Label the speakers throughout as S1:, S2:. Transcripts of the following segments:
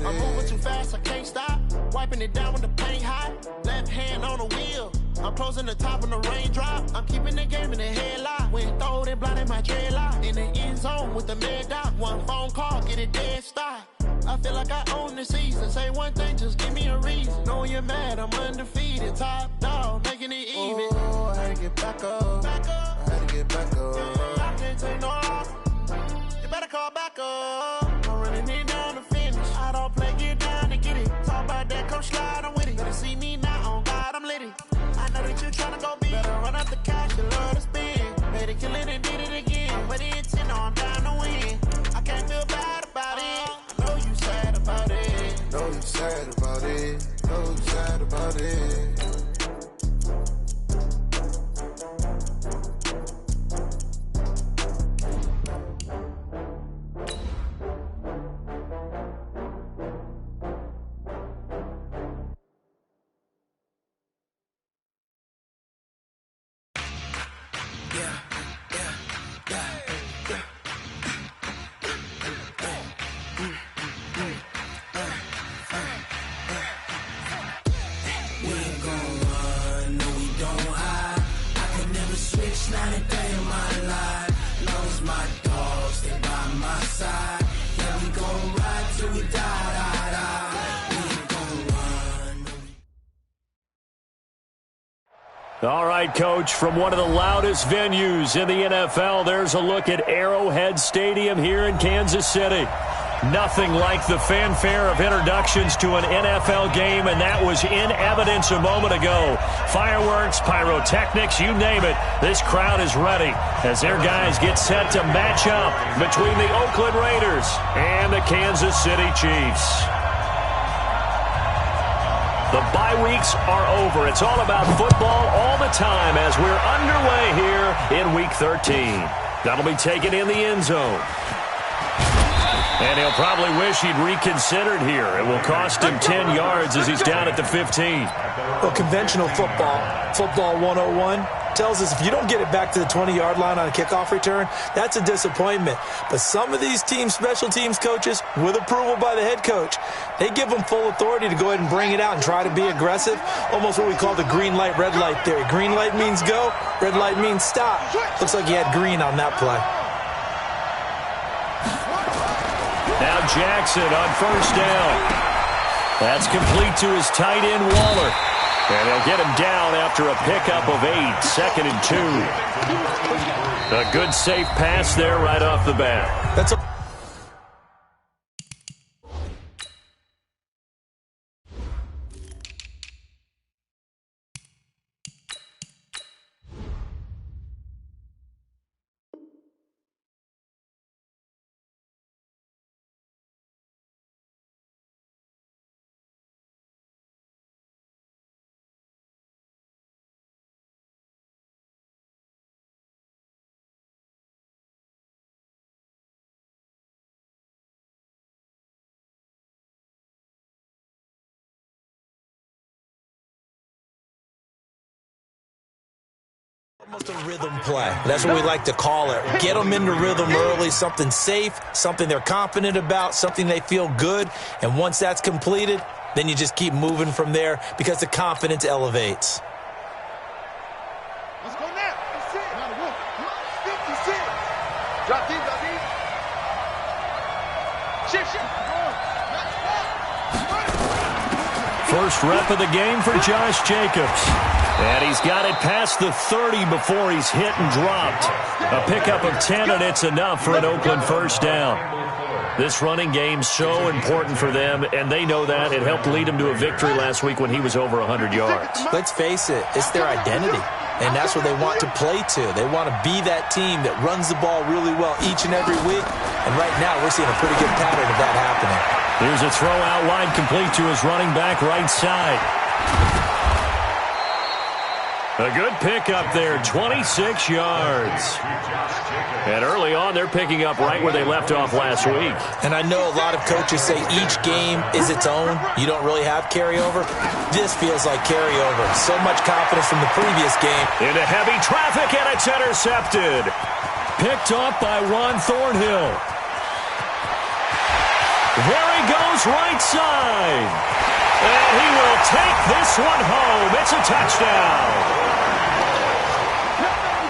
S1: I'm moving too fast, I can't stop. Wiping it down when the paint hot. Left hand on the wheel. I'm closing the top on the raindrop. I'm keeping the game in the headlock. When throwed and blinded my dreadlock. In the end zone with the mad dot. One phone call, get it dead stop. I feel like I own the season. Say one thing, just give me a reason. Knowing you're mad, I'm undefeated. Top dog, making it even.
S2: Oh, I had to get back up.
S1: Back up.
S2: I had to get back up.
S1: I can't take no loss. You better call back up. I'm running it down to finish. I don't play, get down to get it. Talk about that, come slide, I'm with it. Better see me now, on God, I'm lit it. I know that you're trying to go big. Better run out the cash, you love to spend. Made it, kill it, and did it again. But the intent, no, I'm down to win. I can't feel bad about it. I know you sad about it.
S2: Know you sad about it. Know you sad about it.
S3: All right, Coach, from one of the loudest venues in the NFL, there's a look at Arrowhead Stadium here in Kansas City. Nothing like the fanfare of introductions to an NFL game, and that was in evidence a moment ago. Fireworks, pyrotechnics, you name it. This crowd is ready as their guys get set to match up between the Oakland Raiders and the Kansas City Chiefs. The bye weeks are over. It's all about football all the time as we're underway here in Week 13. That'll be taken in the end zone. And he'll probably wish he'd reconsidered here. It will cost him 10 yards as he's down at the 15.
S4: Well, conventional football 101, tells us if you don't get it back to the 20-yard line on a kickoff return, that's a disappointment. But some of these special teams coaches, with approval by the head coach, they give them full authority to go ahead and bring it out and try to be aggressive, almost what we call the green light, red light theory. Green light means go, red light means stop. Looks like he had green on that play.
S3: Now Jackson on first down. That's complete to his tight end, Waller. And he'll get him down after a pickup of 8, 2nd and 2. A good safe pass there right off the bat.
S4: That's a almost a rhythm play. That's what we like to call it. Get them into rhythm early, something safe, something they're confident about, something they feel good. And once that's completed, then you just keep moving from there because the confidence elevates.
S5: Let's go now. That's it. Now the 56. Drop deep, drop deep. Shift.
S3: First rep of the game for Josh Jacobs. And he's got it past the 30 before he's hit and dropped. A pickup of 10, and it's enough for an Oakland first down. This running game's so important for them, and they know that. It helped lead him to a victory last week when he was over 100 yards.
S4: Let's face it, it's their identity, and that's what they want to play to. They want to be that team that runs the ball really well each and every week, and right now we're seeing a pretty good pattern of that happening.
S3: Here's a throw out wide complete to his running back right side. A good pickup there, 26 yards. And early on, they're picking up right where they left off last week.
S4: And I know a lot of coaches say each game is its own. You don't really have carryover. This feels like carryover. So much confidence from the previous game.
S3: Into heavy traffic, and it's intercepted. Picked off by Juan Thornhill. There he goes right side. And he will take this one home. It's a touchdown.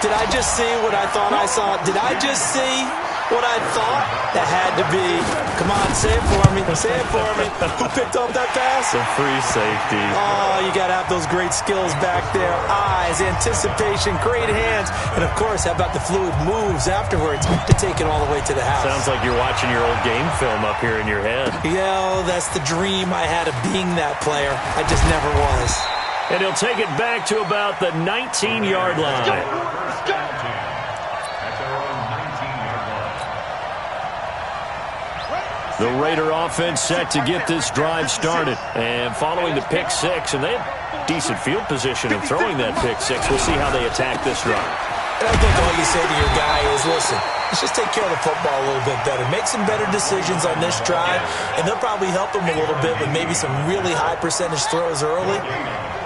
S4: Did I just see what I thought I saw? Did I just see what I thought? That had to be. Come on, say it for me. Say it for me. Who picked up that pass?
S3: The free safety.
S4: Oh, you got to have those great skills back there. Eyes, anticipation, great hands. And, of course, how about the fluid moves afterwards to take it all the way to the house?
S3: Sounds like you're watching your old game film up here in your head.
S4: Yeah, that's the dream I had of being that player. I just never was.
S3: And he'll take it back to about the 19-yard line. The Raider offense set to get this drive started. And following the pick six, and they have decent field position in throwing that pick six. We'll see how they attack this drive.
S4: And I think all you say to your guy is, listen, let's just take care of the football a little bit better. Make some better decisions on this drive, and they'll probably help him a little bit with maybe some really high percentage throws early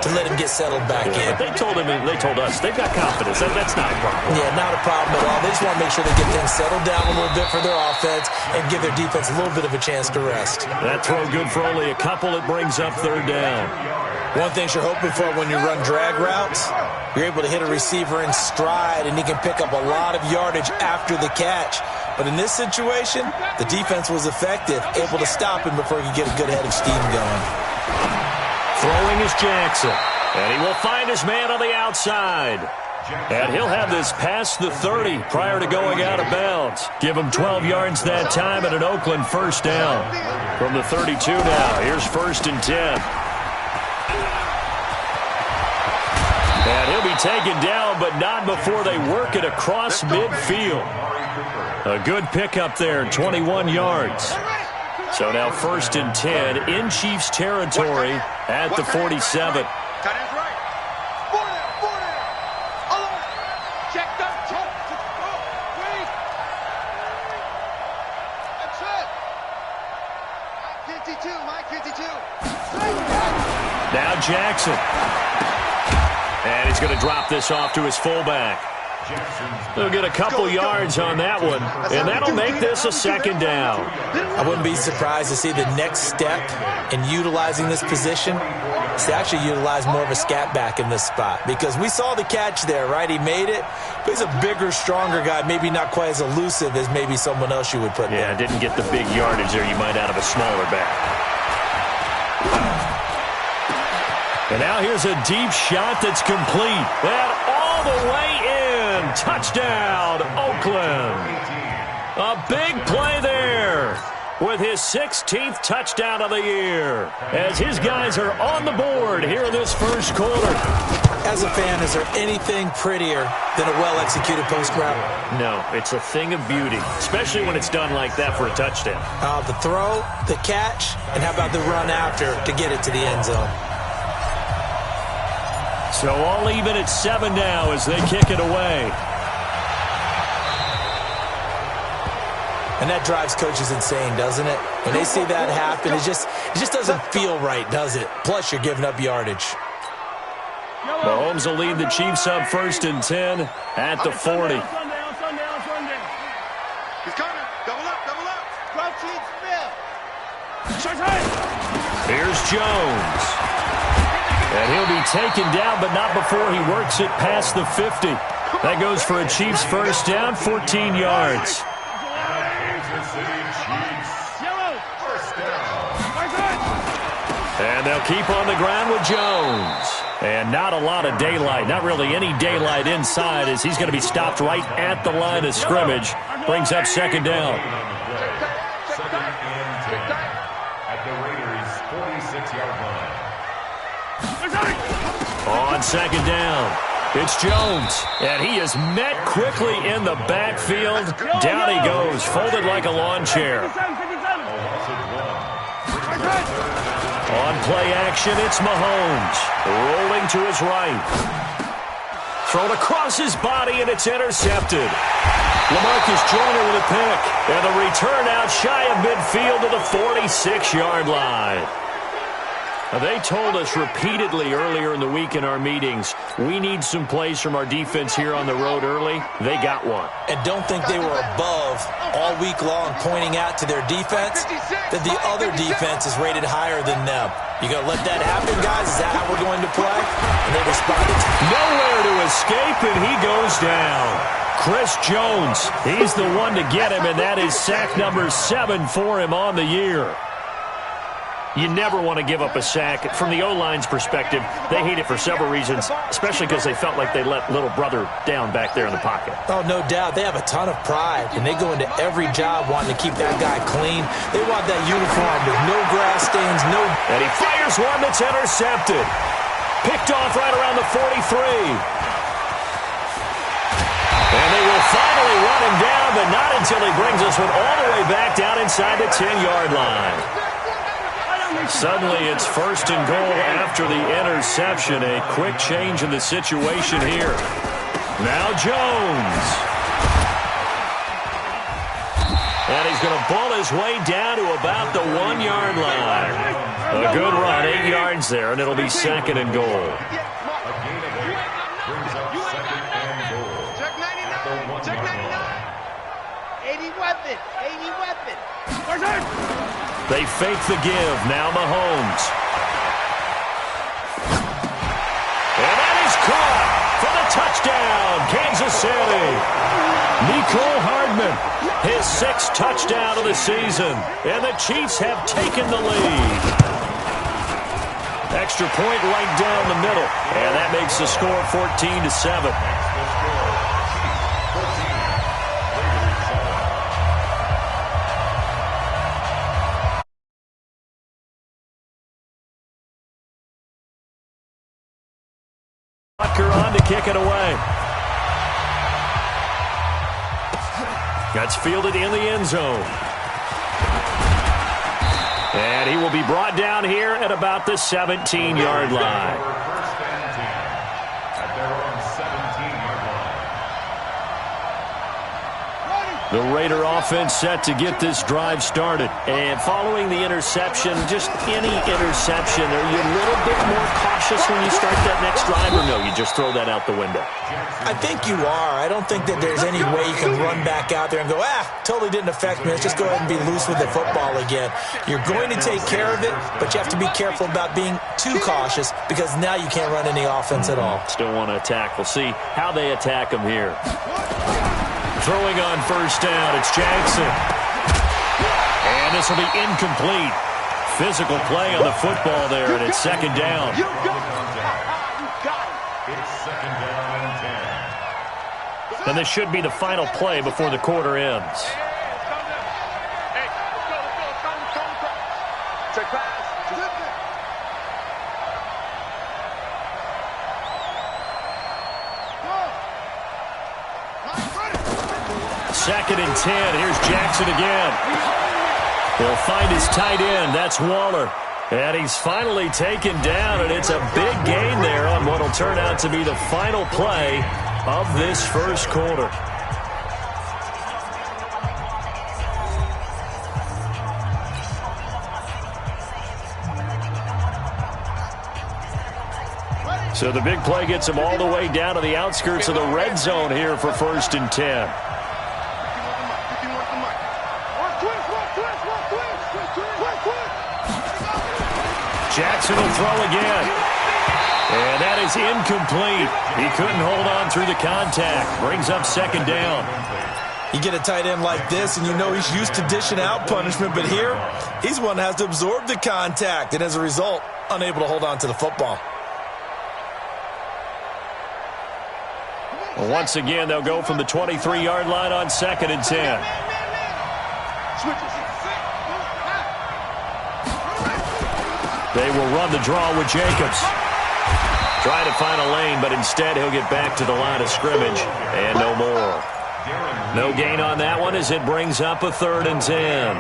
S4: to let him get settled back in.
S3: They told us, they've got confidence. That's not a problem.
S4: Yeah, not a problem at all. They just want to make sure they get things settled down a little bit for their offense and give their defense a little bit of a chance to rest.
S3: That throw good for only a couple. It brings up third down.
S4: One thing you're hoping for when you run drag routes, you're able to hit a receiver in stride, and he can pick up a lot of yardage after the catch. But in this situation, the defense was effective, able to stop him before he could get a good head of steam going.
S3: Throwing is Jackson, and he will find his man on the outside. And he'll have this past the 30 prior to going out of bounds. Give him 12 yards that time and an Oakland first down. From the 32 now, here's 1st and 10. And he'll be taken down, but not before they work it across midfield. A good pickup there, 21 yards. So now 1st and 10 in Chiefs territory at the 47. Now Jackson. And he's going to drop this off to his fullback. They'll get a couple yards on that one, and that'll make this a 2nd down.
S4: I wouldn't be surprised to see the next step in utilizing this position is to actually utilize more of a scat back in this spot, because we saw the catch there, right? He made it, but he's a bigger, stronger guy, maybe not quite as elusive as maybe someone else you would put there.
S3: Yeah, didn't get the big yardage there you might out of a smaller back. And now here's a deep shot that's complete. And all the way in. Touchdown, Oakland. A big play there with his 16th touchdown of the year as his guys are on the board here in this first quarter.
S4: As a fan, is there anything prettier than a well-executed post route?
S3: No, it's a thing of beauty, especially when it's done like that for a touchdown.
S4: The throw, the catch, and how about the run after to get it to the end zone?
S3: So all even at 7 now as they kick it away.
S4: And that drives coaches insane, doesn't it? When they see that happen, it just doesn't feel right, does it? Plus, you're giving up yardage.
S3: Mahomes will lead the Chiefs up 1st and 10 at the 40.
S5: He's coming. Double up, double up. Crouching Smith.
S3: Here's Jones. And he'll be taken down, but not before he works it past the 50. That goes for a Chiefs first down, 14 yards. And they'll keep on the ground with Jones. And not a lot of daylight, not really any daylight inside, as he's going to be stopped right at the line of scrimmage. Brings up 2nd down.
S6: At the Raiders' 46-yard line.
S3: On 2nd down, it's Jones. And he is met quickly in the backfield. Down he goes, folded like a lawn chair. On play action, it's Mahomes. Rolling to his right. Thrown across his body, and it's intercepted. LaMarcus Joyner with a pick. And the return out shy of midfield to the 46-yard line. They told us repeatedly earlier in the week in our meetings, we need some plays from our defense here on the road early. They got one.
S4: And don't think they were above all week long pointing out to their defense that the other defense is rated higher than them. You going to let that happen, guys? Is that how we're going to play? And they responded.
S3: Nowhere to escape, and he goes down. Chris Jones, he's the one to get him, and that is sack number 7 for him on the year. You never want to give up a sack. From the O-line's perspective, they hate it for several reasons, especially because they felt like they let little brother down back there in the pocket.
S4: Oh, no doubt. They have a ton of pride, and they go into every job wanting to keep that guy clean. They want that uniform with no grass stains, no...
S3: And he fires one that's intercepted. Picked off right around the 43. And they will finally run him down, but not until he brings us one all the way back down inside the 10-yard line. Suddenly it's 1st and goal after the interception. A quick change in the situation here. Now Jones. And he's going to pull his way down to about the 1-yard line. A good run, 8 yards there, and it'll be 2nd and goal.
S5: Check 99. Check 99. 80 weapon. 80 weapon.
S3: They fake the give. Now Mahomes. And that is caught for the touchdown, Kansas City. Mecole Hardman, his 6th touchdown of the season. And the Chiefs have taken the lead. Extra point right down the middle. And that makes the score 14-7. On to kick it away. That's fielded in the end zone. And he will be brought down here at about the 17-yard line.
S6: First and 10 at their own 17-yard line.
S3: The Raider offense set to get this drive started. And following the interception, just any interception, are you a little bit more cautious when you start that next drive, or no, you just throw that out the window?
S4: I think you are. I don't think that there's any way you can run back out there and go, totally didn't affect me. Let's just go ahead and be loose with the football again. You're going to take care of it, but you have to be careful about being too cautious because now you can't run any offense at all.
S3: Still want to attack. We'll see how they attack him here. Throwing on 1st down, it's Jackson. And this will be incomplete. Physical play on the football there, and it's 2nd down.
S5: You got it.
S6: It's 2nd down and 10.
S3: And this should be the final play before the quarter ends.
S5: Check pass.
S3: 2nd and 10. Here's Jackson again. He'll find his tight end. That's Waller. And he's finally taken down, and it's a big gain there on what will turn out to be the final play of this first quarter. So the big play gets him all the way down to the outskirts of the red zone here for 1st and 10. Jackson will throw again. And that is incomplete. He couldn't hold on through the contact. Brings up 2nd down.
S4: You get a tight end like this, and you know he's used to dishing out punishment, but here, he's one that has to absorb the contact, and as a result, unable to hold on to the football.
S3: Well, once again, they'll go from the 23-yard line on 2nd and 10. They will run the draw with Jacobs. Try to find a lane, but instead he'll get back to the line of scrimmage. And no more. No gain on that one as it brings up a 3rd and 10.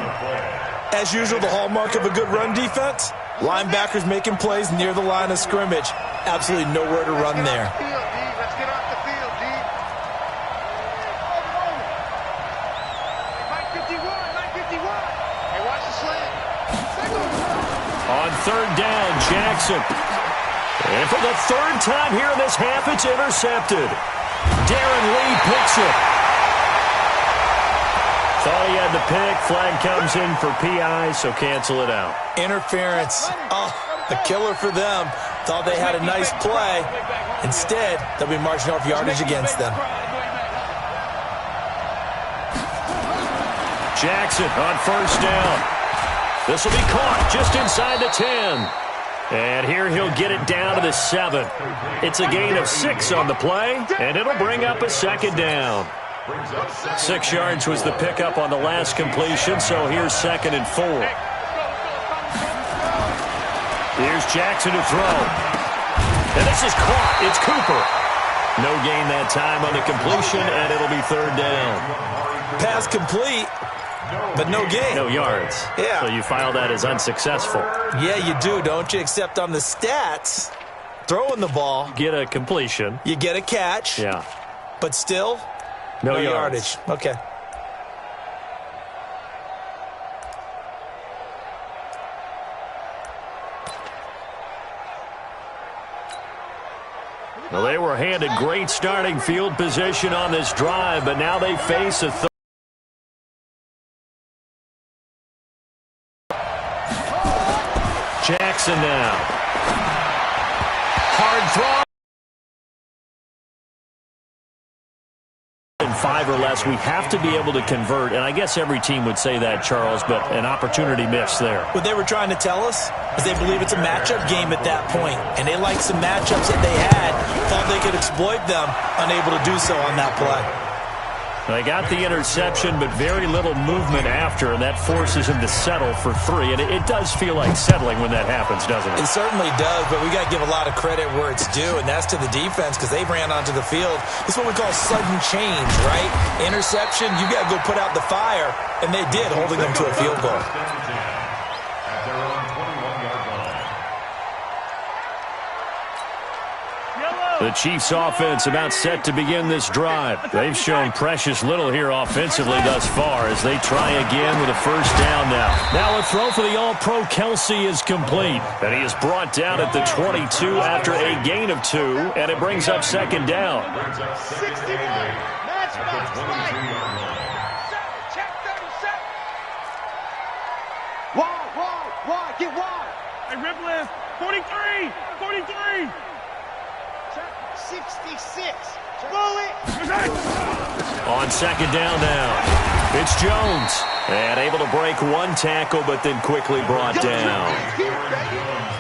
S4: As usual, the hallmark of a good run defense, linebackers making plays near the line of scrimmage. Absolutely nowhere to run there.
S5: Let's get off the field, D. 951. Hey, watch the slant.
S3: On third down, Jackson. And for the third time here in this half, it's intercepted. Darren Lee picks it. Thought he had the pick. Flag comes in for PI, so cancel it out.
S4: Interference. Oh, a killer for them. Thought they had a nice play. Instead, they'll be marching off yardage against them.
S3: Jackson on first down. This will be caught just inside the 10. And here he'll get it down to the 7. It's a gain of 6 on the play, and it'll bring up a second down. 6 yards was the pickup on the last completion, so here's 2nd and 4. Here's Jackson to throw. And this is caught. It's Cooper. No gain that time on the completion, and it'll be 3rd down.
S4: Pass complete, but no gain.
S3: No yards.
S4: Yeah.
S3: So you file that as unsuccessful.
S4: Yeah, you do, don't you? Except on the stats, throwing the ball,
S3: Get a completion.
S4: you get a catch,
S3: Yeah.
S4: but still,
S3: No
S4: yardage. Okay.
S3: Well, they were handed great starting field position on this drive, but now they face a Jackson now. Hard throw. In 5 or less, we have to be able to convert, and I guess every team would say that, Charles, but an opportunity missed there.
S4: What they were trying to tell us is they believe it's a matchup game at that point, and they liked some matchups that they had, thought they could exploit them, unable to do so on that play.
S3: They got the interception, but very little movement after, and that forces him to settle for 3. And it does feel like settling when that happens, doesn't it?
S4: It certainly does, but we got to give a lot of credit where it's due, and that's to the defense because they ran onto the field. It's what we call sudden change, right? Interception, you got to go put out the fire, and they did, holding them to a field goal.
S6: At their own 21-yard line.
S3: The Chiefs offense about set to begin this drive. They've shown precious little here offensively thus far as they try again with a first down now. Now a throw for the All-Pro Kelsey is complete. And he is brought down at the 22 after a gain of 2, and it brings up 2nd down.
S5: 61. Match box. Check 37. Wide. Get wide.
S7: Hey, Ripland, 43. 43.
S5: 66. Bullet.
S3: On 2nd down now, it's Jones. And able to break 1 tackle, but then quickly brought down.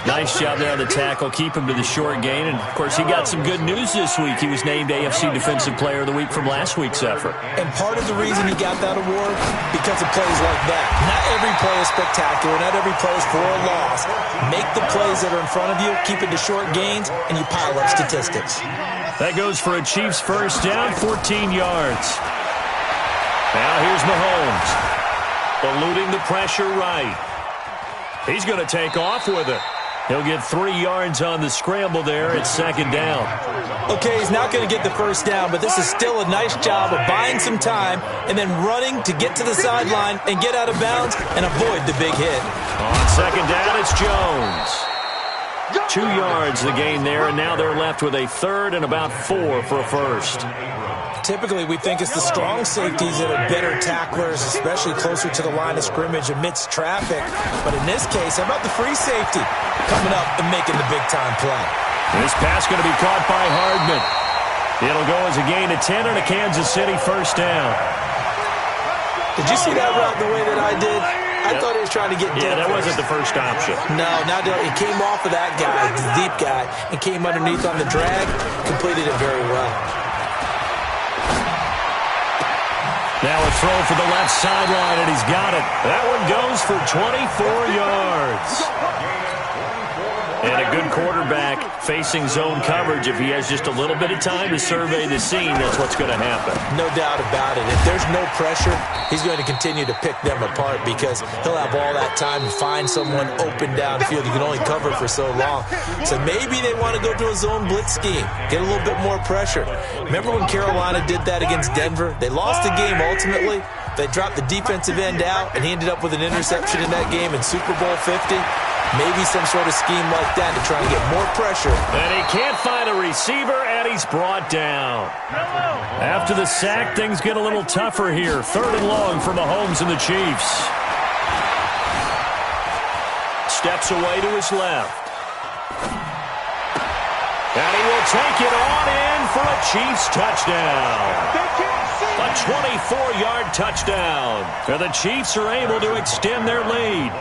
S3: Nice job there on the tackle. Keep him to the short gain. And, of course, he got some good news this week. He was named AFC Defensive Player of the Week from last week's effort.
S4: And part of the reason he got that award, because of plays like that. Not every play is spectacular. Not every play is for a loss. Make the plays that are in front of you, keep it to short gains, and you pile up statistics.
S3: That goes for a Chiefs first down, 14 yards. Now here's Mahomes. Eluding the pressure right. He's going to take off with it. He'll get 3 yards on the scramble there at 2nd down.
S4: Okay, he's not going to get the first down, but this is still a nice job of buying some time and then running to get to the sideline and get out of bounds and avoid the big hit.
S3: On 2nd down, it's Jones. 2 yards the gain there, and now they're left with a 3rd and about 4 for a first.
S4: Typically, we think it's the strong safeties that are better tacklers, especially closer to the line of scrimmage amidst traffic. But in this case, how about the free safety coming up and making the big-time play?
S3: This pass going to be caught by Hardman. It'll go as a gain of 10 on a Kansas City first down.
S4: Did you see that route the way that I did? I thought he was trying to get dead.
S3: Yeah, that wasn't the first option.
S4: No, it came off of that guy, the deep guy, and came underneath on the drag, completed it very well.
S3: Now a throw for the left sideline, and he's got it. That one goes for 24 yards. And a good quarterback facing zone coverage. If he has just a little bit of time to survey the scene, that's what's going to happen.
S4: No doubt about it. If there's no pressure, he's going to continue to pick them apart because he'll have all that time to find someone open downfield. You can only cover for so long. So maybe they want to go to a zone blitz scheme, get a little bit more pressure. Remember when Carolina did that against Denver? They lost the game ultimately. They dropped the defensive end out, and he ended up with an interception in that game in Super Bowl 50. Maybe some sort of scheme like that to try and get more pressure.
S3: And he can't find a receiver, and he's brought down. After the sack, things get a little tougher here. 3rd and long for Mahomes and the Chiefs. Steps away to his left. And he will take it on in for a Chiefs touchdown. A 24-yard touchdown. And the Chiefs are able to extend their lead.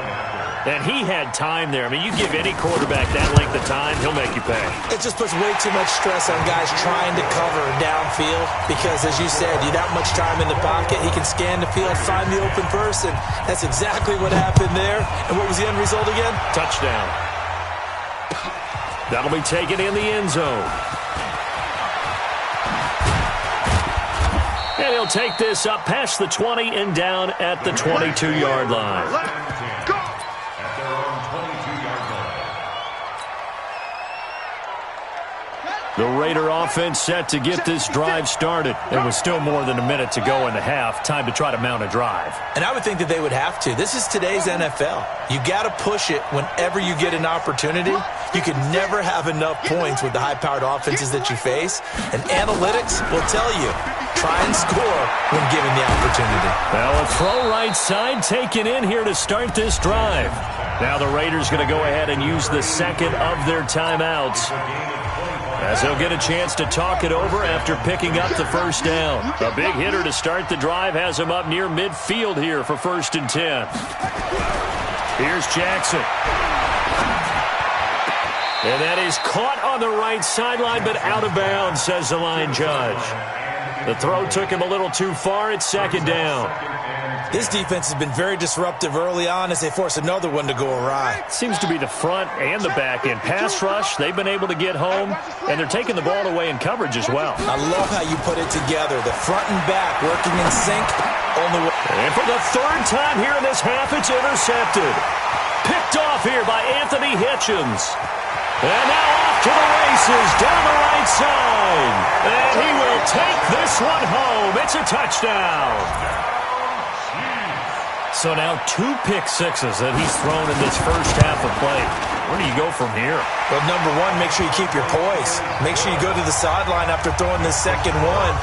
S3: And he had time there. I mean, you give any quarterback that length of time, he'll make you pay.
S4: It just puts way too much stress on guys trying to cover downfield because, as you said, you don't have much time in the pocket. He can scan the field, find the open person. That's exactly what happened there. And what was the end result again?
S3: Touchdown. That'll be taken in the end zone. And he'll take this up past the 20 and down at the 22-yard line. The Raider offense set to get this drive started. There was still more than a minute to go in the half. Time to try to mount a drive.
S4: And I would think that they would have to. This is today's NFL. You got to push it whenever you get an opportunity. You can never have enough points with the high-powered offenses that you face. And analytics will tell you, try and score when given the opportunity.
S3: Well, a throw right side taken in here to start this drive. Now the Raiders going to go ahead and use the second of their timeouts, as they'll get a chance to talk it over after picking up the first down. A big hitter to start the drive has him up near midfield here for 1st and 10. Here's Jackson. And that is caught on the right sideline, but out of bounds, says the line judge. The throw took him a little too far. It's 2nd down.
S4: This defense has been very disruptive early on as they force another one to go awry.
S3: Seems to be the front and the back end. Pass rush, they've been able to get home, and they're taking the ball away in coverage as well.
S4: I love how you put it together. The front and back working in sync on the way.
S3: And for the 3rd time here in this half, it's intercepted. Picked off here by Anthony Hitchens. And now off to the races down the right side. And he will take this one home. It's a touchdown. So now 2 pick sixes that he's thrown in this first half of play. Where do you go from here?
S4: Well, number one, make sure you keep your poise. Make sure you go to the sideline after throwing this second one,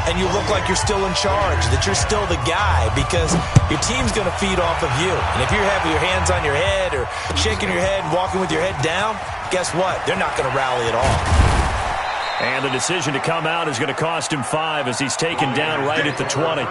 S4: and you look like you're still in charge, that you're still the guy, because your team's going to feed off of you. And if you're having your hands on your head or shaking your head and walking with your head down, guess what? They're not going to rally at all.
S3: And the decision to come out is going to cost him 5 as he's taken down right at the 20.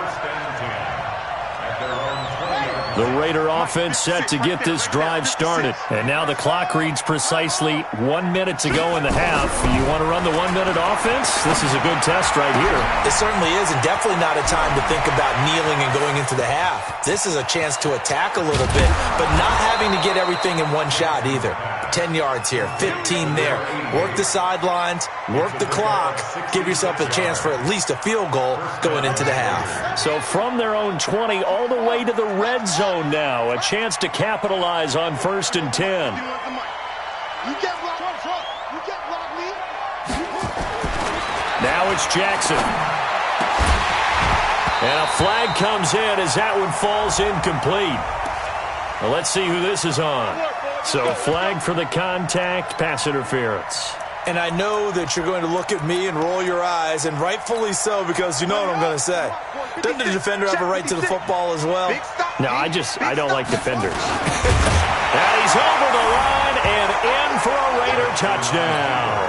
S3: The Raider offense set to get this drive started. And now the clock reads precisely 1 minute to go in the half. You want to run the 1 minute offense? This is a good test right here.
S4: It certainly is, and definitely not a time to think about kneeling and going into the half. This is a chance to attack a little bit, but not having to get everything in one shot either. 10 yards here, 15 there. Work the sidelines, work the clock, give yourself a chance for at least a field goal going into the half.
S3: So from their own 20 all the way to the red zone now, a chance to capitalize on 1st and 10. Now it's Jackson. And a flag comes in as that one falls incomplete. Well, let's see who this is on. So flag for the contact, pass interference.
S4: And I know that you're going to look at me and roll your eyes, and rightfully so, because you know what I'm going to say. Doesn't the defender have a right to the football as well?
S3: No, I don't like defenders. And he's over the line and in for a Raider touchdown.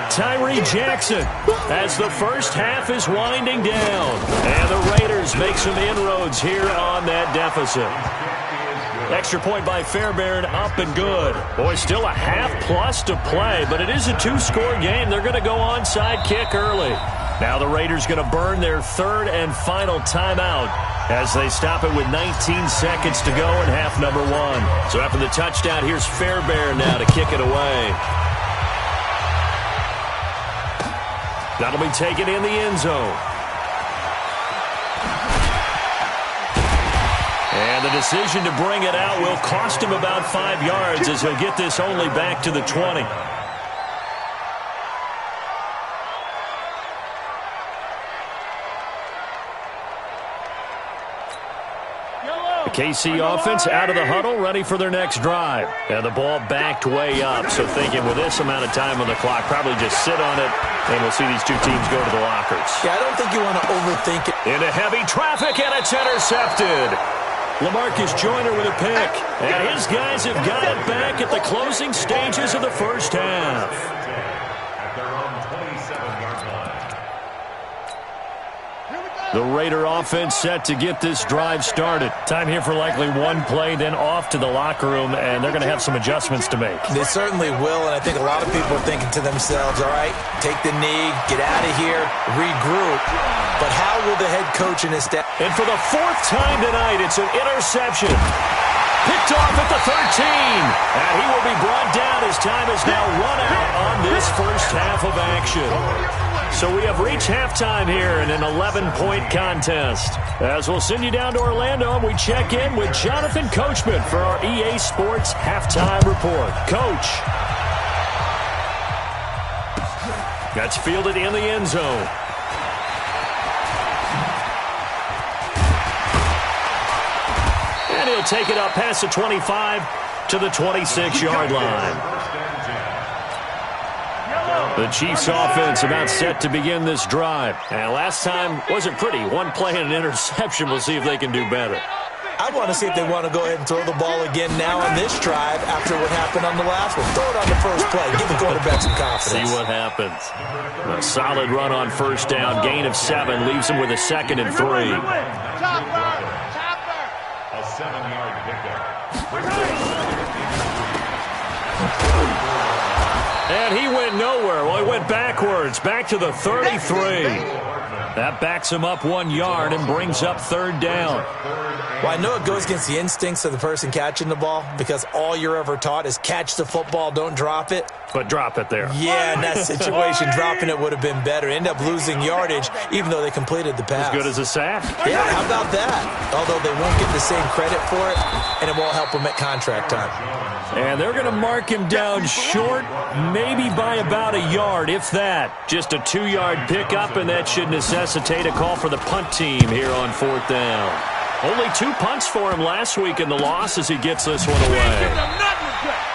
S3: Tyree Jackson as the first half is winding down. And the Raiders make some inroads here on that deficit. Extra point by Fairbairn, up and good. Boy, still a half-plus to play, but it is a 2-score game. They're going to go onside kick early. Now the Raiders going to burn their 3rd and final timeout as they stop it with 19 seconds to go in half number 1. So after the touchdown, here's Fairbairn now to kick it away. That'll be taken in the end zone. And the decision to bring it out will cost him about 5 yards as he'll get this only back to the 20. KC offense out of the huddle, ready for their next drive. And the ball backed way up, so thinking with this amount of time on the clock, probably just sit on it, and we'll see these two teams go to the lockers.
S4: Yeah, I don't think you want to overthink it.
S3: Into heavy traffic, and it's intercepted. LaMarcus Joyner with a pick. And his guys have got it back at the closing stages of the first half.
S6: At their own 27-yard line.
S3: The Raider offense set to get this drive started. Time here for likely one play, then off to the locker room, and they're going to have some adjustments to make.
S4: They certainly will, and I think a lot of people are thinking to themselves, all right, take the knee, get out of here, regroup. But how will the head coach and his staff...
S3: And for the fourth time tonight, it's an interception. Picked off at the 13. And he will be brought down as time is now run out on this first half of action. So we have reached halftime here in an 11-point contest. As we'll send you down to Orlando, and we check in with Jonathan Coachman for our EA Sports Halftime Report. Coach. That's fielded in the end zone. And he'll take it up past the 25 to the 26-yard line. The Chiefs offense about set to begin this drive. And last time wasn't pretty. One play and an interception. We'll see if they can do better.
S4: I want to see if they want to go ahead and throw the ball again now on this drive after what happened on the last one. Throw it on the first play. Give the quarterback some confidence.
S3: See what happens. A solid run on first down. Gain of 7 leaves him with a 2nd and 3.
S6: A 7-yard pickup.
S3: And he went nowhere. Well, he went backwards, back to the 33. That backs him up 1 yard and brings up 3rd down.
S4: Well, I know it goes against the instincts of the person catching the ball because all you're ever taught is catch the football, don't drop it.
S3: But drop it there.
S4: Yeah, in that situation, dropping it would have been better. End up losing yardage, even though they completed the pass.
S3: As good as a sack.
S4: Yeah, how about that? Although they won't get the same credit for it, and it won't help them at contract time.
S3: And they're going to mark him down short, maybe by about a yard, if that. Just a 2-yard pickup, and that should necessitate a call for the punt team here on 4th down. Only 2 punts for him last week in the loss as he gets this one away.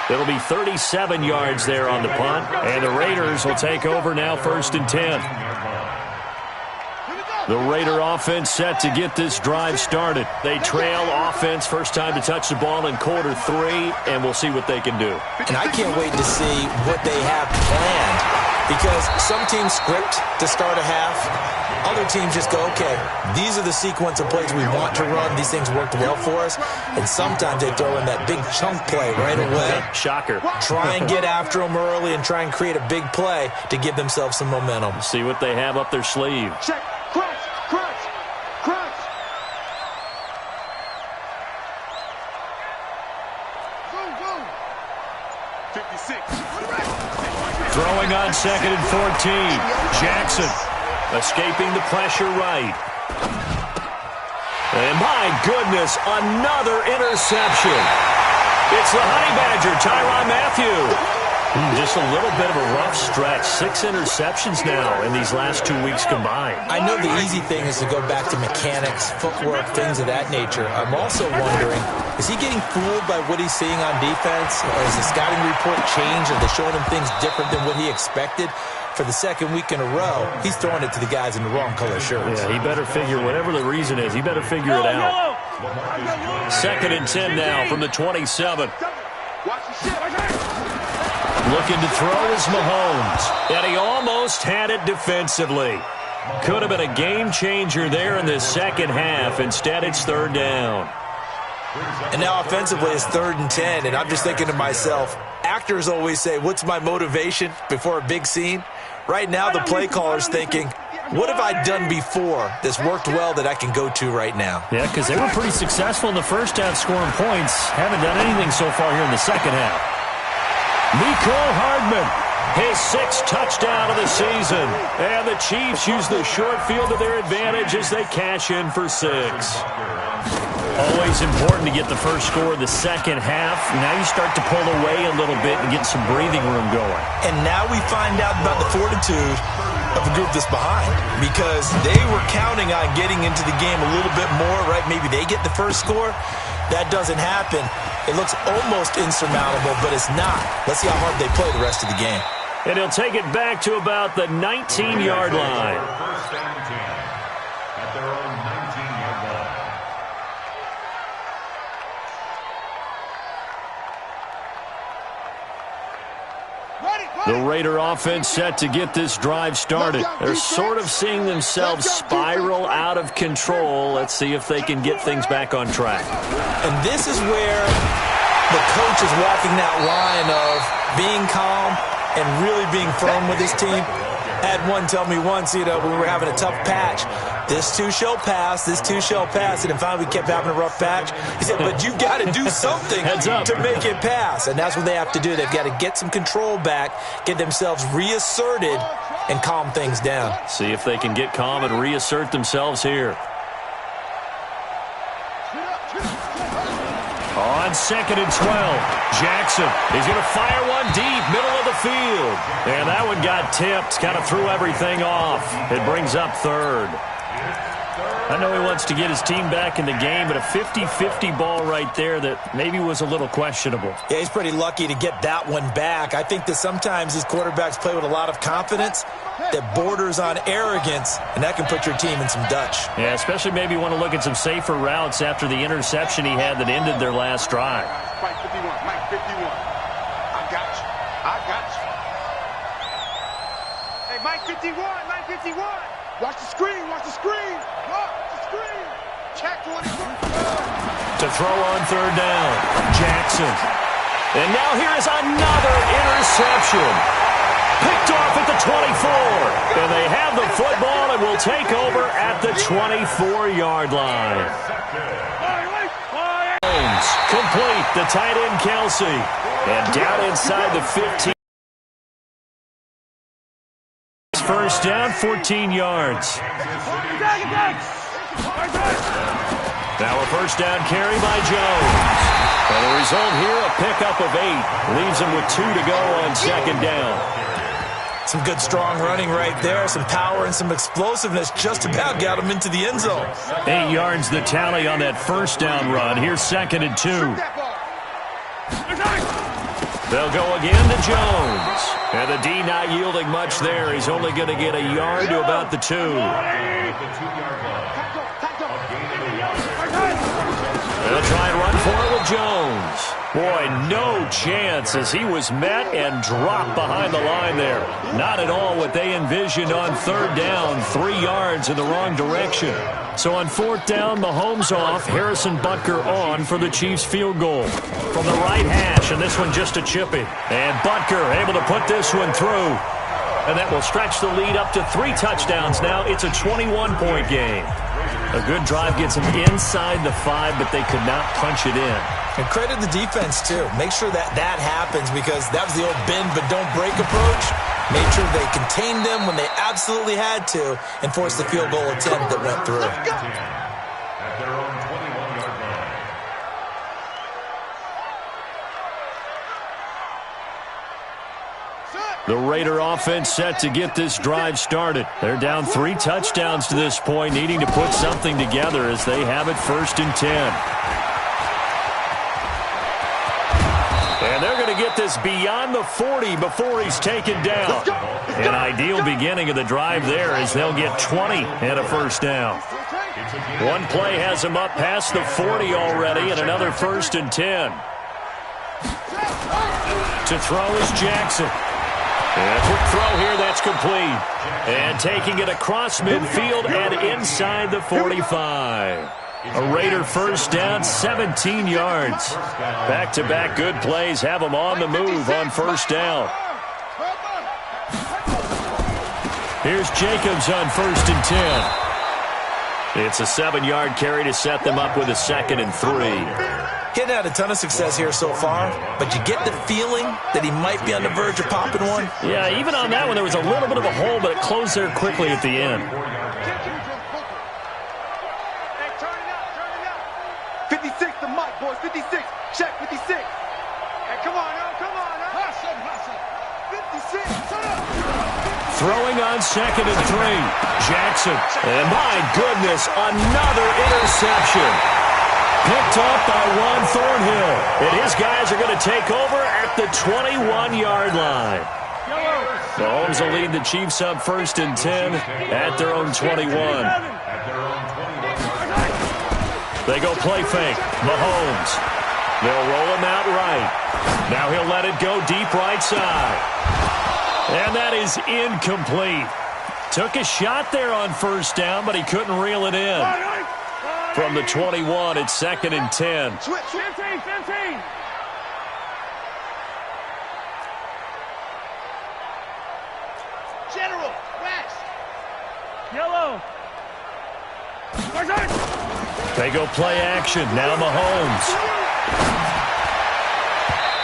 S3: It'll be 37 yards there on the punt, and the Raiders will take over now 1st and 10. The Raider offense set to get this drive started. They trail offense, first time to touch the ball in quarter 3, and we'll see what they can do.
S4: And I can't wait to see what they have planned because some teams script to start a half. Other teams just go, okay, these are the sequence of plays we want to run. These things worked well for us. And sometimes they throw in that big chunk play right away.
S3: Shocker.
S4: Try and get after them early and try and create a big play to give themselves some momentum.
S3: See what they have up their sleeve.
S5: Check. Crunch. Crunch. Crunch. Zoom, zoom. 56.
S3: Throwing on 2nd and 14. Jackson escaping the pressure right. And my goodness, another interception. It's the Honey Badger, Tyrann Mathieu. Just a little bit of a rough stretch. 6 interceptions now in these last 2 weeks combined.
S4: I know the easy thing is to go back to mechanics, footwork, things of that nature. I'm also wondering, is he getting fooled by what he's seeing on defense? Has the scouting report changed? Are they showing him things different than what he expected? For the 2nd week in a row, he's throwing it to the guys in the wrong color shirts.
S3: Yeah, he better figure, whatever the reason is, he better figure it out. 2nd and 10 now from the 27. Looking to throw is Mahomes. And he almost had it defensively. Could have been a game changer there in the second half. Instead, it's 3rd down.
S4: And now offensively, it's 3rd and 10. And I'm just thinking to myself, actors always say, what's my motivation before a big scene? Right now, the play caller's thinking, what have I done before that's worked well that I can go to right now?
S3: Yeah, because they were pretty successful in the first half scoring points. Haven't done anything so far here in the second half. Mecole Hardman, his 6th touchdown of the season. And the Chiefs use the short field to their advantage as they cash in for 6. Always important to get the first score of the second half. Now you start to pull away a little bit and get some breathing room going.
S4: And now we find out about the fortitude of a group that's behind because they were counting on getting into the game a little bit more, right? Maybe they get the first score. That doesn't happen. It looks almost insurmountable, but it's not. Let's see how hard they play the rest of the game.
S3: And he'll take it back to about the 19-yard line.
S6: First and 10 at their own 19-yard line.
S3: The Raider offense set to get this drive started. They're sort of seeing themselves spiral out of control. Let's see if they can get things back on track.
S4: And this is where the coach is walking that line of being calm and really being firm with his team. I had one tell me once, when we were having a tough patch, this too shall pass, this too shall pass. And then finally we kept having a rough patch. He said, but you've got to do something to make it pass. And that's what they have to do. They've got to get some control back, get themselves reasserted, and calm things down.
S3: See if they can get calm and reassert themselves here. On 2nd and 12, Jackson is going to fire one deep, middle of the field. And that one got tipped, kind of threw everything off. It brings up 3rd. I know he wants to get his team back in the game, but a 50-50 ball right there that maybe was a little questionable.
S4: Yeah, he's pretty lucky to get that one back. I think that sometimes these quarterbacks play with a lot of confidence that borders on arrogance, and that can put your team in some Dutch.
S3: Yeah, especially maybe want to look at some safer routes after the interception he had that ended their last drive.
S5: Mike 51, Mike 51. I got you. I got you. Hey, Mike 51, Mike 51. Watch the screen, watch the screen. Watch the screen. Check 24.
S3: To throw on 3rd down, Jackson. And now here is another interception. Picked off at the 24. And they have the football and will take over at the 24-yard line. Jones, complete. The tight end, Kelsey. And down inside the 15. First down, 14 yards. Now a first down carry by Jones. And the result here, a pickup of 8. Leaves him with 2 to go on 2nd down.
S4: Some good strong running right there. Some power and some explosiveness just about got him into the end zone.
S3: 8 yards the tally on that first down run. Here's 2nd and 2. They'll go again to Jones. And the D not yielding much there. He's only going to get a yard to about the 2. They'll try and run for it with Jones. Boy, no chance as he was met and dropped behind the line there. Not at all what they envisioned on 3rd down. 3 yards in the wrong direction. So on 4th down, Mahomes off. Harrison Butker on for the Chiefs field goal. From the right hash, and this one just a chippy. And Butker able to put this one through. And that will stretch the lead up to 3 touchdowns now. It's a 21-point game. A good drive gets them inside the 5, but they could not punch it in.
S4: And credit the defense, too. Make sure that happens because that was the old bend but don't break approach. Made sure they contained them when they absolutely had to and forced the field goal attempt that went through.
S6: At their own 21-yard line.
S3: The Raider offense set to get this drive started. They're down 3 touchdowns to this point, needing to put something together as they have it 1st and 10. And they're going to get this beyond the 40 before he's taken down. An ideal beginning of the drive there as they'll get 20 and a first down. One play has them up past the 40 already and another 1st and 10. To throw is Jackson. And a quick throw here, that's complete. And taking it across midfield and inside the 45. A Raider first down, 17 yards. Back-to-back good plays have them on the move on 1st down. Here's Jacobs on 1st and 10. It's a 7-yard carry to set them up with a 2nd and 3.
S4: He's had a ton of success here so far, but you get the feeling that he might be on the verge of popping one.
S3: Yeah, even on that one, there was a little bit of a hole, but it closed there quickly at the end.
S5: 56 to Mike, boys. 56. Check 56. Hey, come on now. Come on now. Hustle, hustle.
S3: Throwing on 2nd and 3. Jackson. And my goodness, another interception. Picked up by Juan Thornhill. And his guys are going to take over at the 21-yard line. Mahomes will lead the Chiefs up 1st and 10 at their own 21. They go play fake. Mahomes. They'll roll him out right. Now he'll let it go deep right side. And that is incomplete. Took a shot there on 1st down, but he couldn't reel it in. From the 21, it's 2nd and 10.
S7: 15.
S5: General, west.
S7: Yellow.
S3: They go play action. Now Mahomes.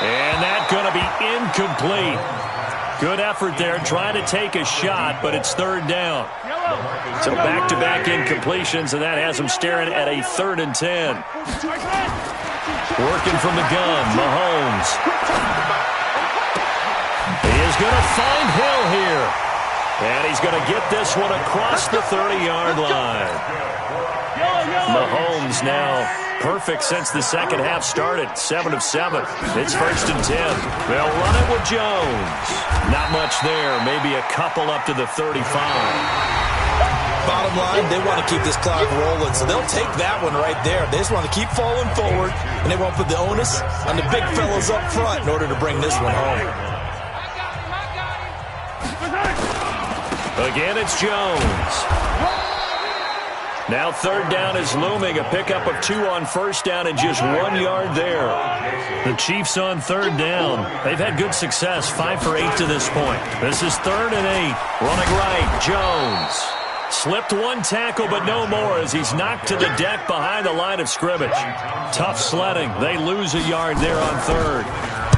S3: And that's going to be incomplete. Good effort there, trying to take a shot, but it's 3rd down. So back-to-back incompletions, and that has them staring at a 3rd and 10. Working from the gun, Mahomes. He is going to find Hill here. And he's going to get this one across the 30-yard line. Mahomes now perfect since the second half started. 7 of 7. It's 1st and 10. They'll run it with Jones. Not much there. Maybe a couple up to the 35.
S4: Bottom line, they want to keep this clock rolling, so they'll take that one right there. They just want to keep falling forward, and they won't put the onus on the big fellas up front in order to bring this one home.
S3: Again, it's Jones. Now 3rd down is looming. A pickup of 2 on 1st down and just 1 yard there. The Chiefs on 3rd down. They've had good success, 5 for 8 to this point. This is 3rd and 8. Running right, Jones. Slipped one tackle, but no more as he's knocked to the deck behind the line of scrimmage. Tough sledding. They lose a yard there on 3rd.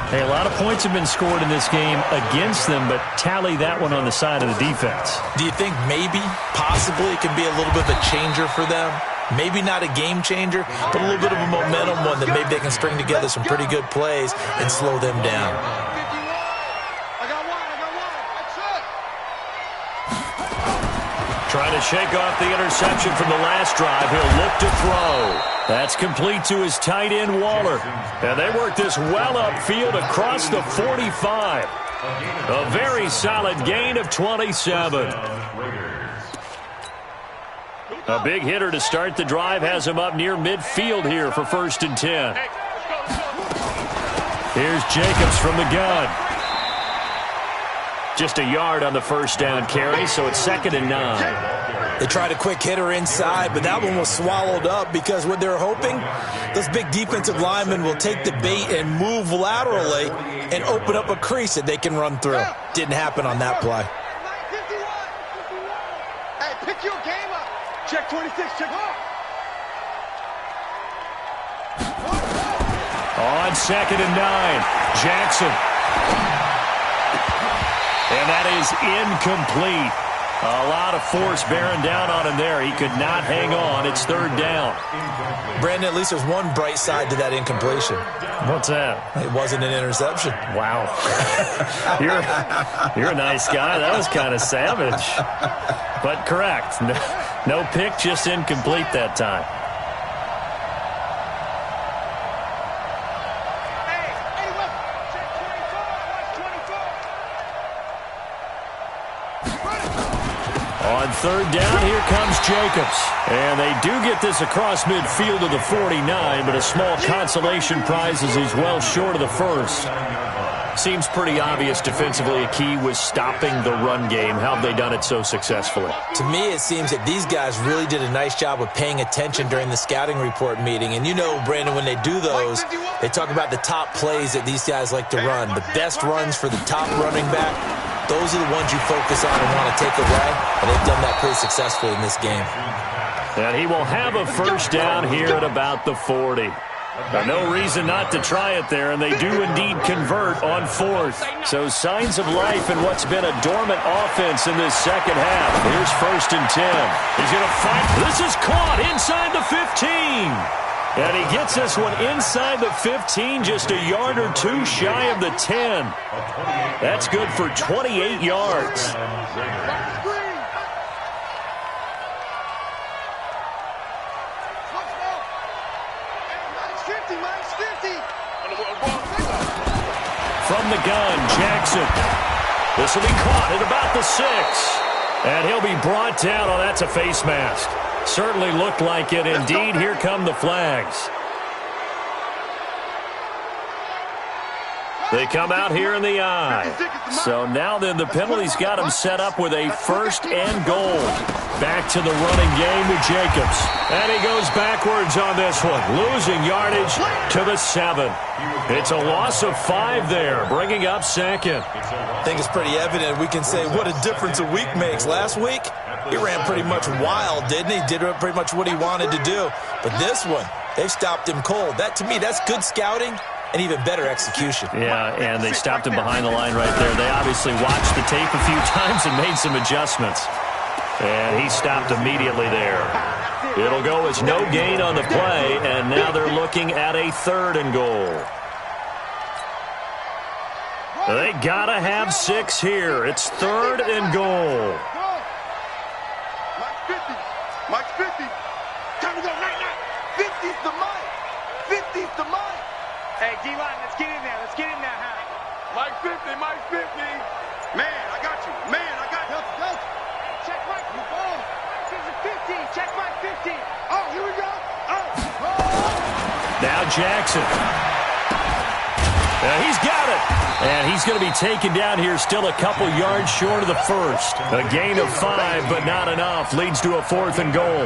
S8: Hey, a lot of points have been scored in this game against them, but tally that one on the side of the defense.
S4: Do you think maybe, possibly, it can be a little bit of a changer for them? Maybe not a game changer, but a little bit of a momentum one that maybe they can string together some pretty good plays and slow them down.
S3: Trying to shake off the interception from the last drive. He'll look to throw. That's complete to his tight end, Waller. And they work this well upfield across the 45. A very solid gain of 27. A big hitter to start the drive has him up near midfield here for 1st and 10. Here's Jacobs from the gun. Just a yard on the 1st down carry, so it's 2nd and 9.
S4: They tried a quick hitter inside, but that one was swallowed up because what they're hoping, those big defensive linemen will take the bait and move laterally and open up a crease that they can run through. Didn't happen on that play.
S5: Hey, pick your game up. Check 26, check off.
S3: On 2nd and 9, Jackson. And that is incomplete. A lot of force bearing down on him there. He could not hang on. It's 3rd down.
S4: Brandon, at least there's one bright side to that incompletion.
S8: What's that?
S4: It wasn't an interception.
S8: Wow. You're a nice guy. That was kind of savage. But correct. No pick, just incomplete that time.
S3: On 3rd down, here comes Jacobs. And they do get this across midfield to the 49, but a small consolation prize as he's well short of the 1st. Seems pretty obvious defensively a key was stopping the run game. How have they done it so successfully?
S4: To me, it seems that these guys really did a nice job of paying attention during the scouting report meeting. And you know, Brandon, when they do those, they talk about the top plays that these guys like to run. The best runs for the top running back, those are the ones you focus on and want to take away. And they've done that pretty successfully in this game.
S3: And he will have a 1st down here at about the 40. No reason not to try it there, and they do indeed convert on 4th. So signs of life in what's been a dormant offense in this second half. Here's 1st and 10. He's going to fight. This is caught inside the 15. And he gets this one inside the 15, just a yard or two shy of the 10. That's good for 28 yards. From the gun, Jackson. This will be caught at about the 6. And he'll be brought down. Oh, that's a face mask. Certainly looked like it. Indeed, here come the flags. They come out here in the eye. So now then the penalty's got him set up with a 1st and goal. Back to the running game with Jacobs. And he goes backwards on this one, losing yardage to the 7. It's a loss of 5 there, bringing up 2nd.
S4: I think it's pretty evident. We can say what a difference a week makes. Last week, he ran pretty much wild, didn't he? Did pretty much what he wanted to do. But this one, they stopped him cold. That, to me, that's good scouting and even better execution.
S3: Yeah, and they stopped him behind the line right there. They obviously watched the tape a few times and made some adjustments. And he stopped immediately there. It'll go as no gain on the play, and now they're looking at a 3rd and goal. They gotta have 6 here. It's 3rd and goal.
S5: Mike 50. Mike 50. Time to go right now. 50's the Mike. 50's the Mike.
S7: Hey, D-line, let's get in there. Let's get in there, huh?
S5: Mike 50. Mike 50. Man, I got you. Man, I got you. Go.
S7: Check Mike. You go. This is 50. Check Mike 50.
S5: Oh, here we go. Oh.
S3: Now Jackson. He's got it. And he's going to be taken down here, still a couple yards short of the 1st. A gain of 5, but not enough. Leads to a 4th and goal.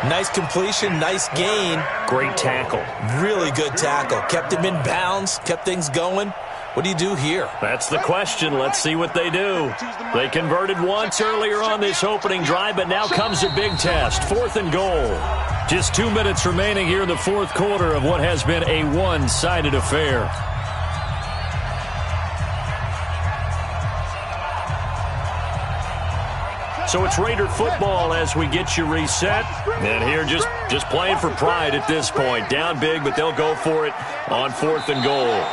S4: Nice completion, nice gain.
S3: Great tackle.
S4: Really good tackle. Kept him in bounds, kept things going. What do you do here?
S3: That's the question. Let's see what they do. They converted once earlier on this opening drive, but now comes a big test. 4th and goal. Just 2 minutes remaining here in the 4th quarter of what has been a one-sided affair. So it's Raider football as we get you reset. And here just playing for pride at this point. Down big, but they'll go for it on 4th and goal.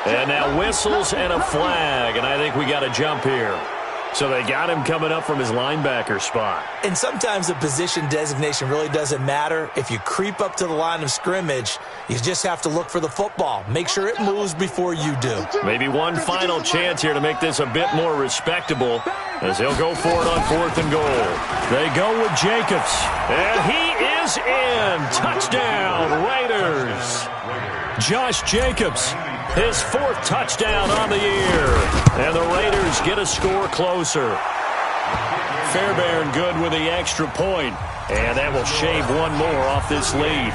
S3: And now whistles and a flag, and I think we got a jump here. So they got him coming up from his linebacker spot.
S4: And sometimes the position designation really doesn't matter. If you creep up to the line of scrimmage, you just have to look for the football. Make sure it moves before you do.
S3: Maybe one final chance here to make this a bit more respectable as they'll go for it on 4th and goal. They go with Jacobs, and he is in. Touchdown, Raiders. Josh Jacobs, his 4th touchdown on the year. And the Raiders get a score closer. Fairbairn good with the extra point. And that will shave one more off this lead.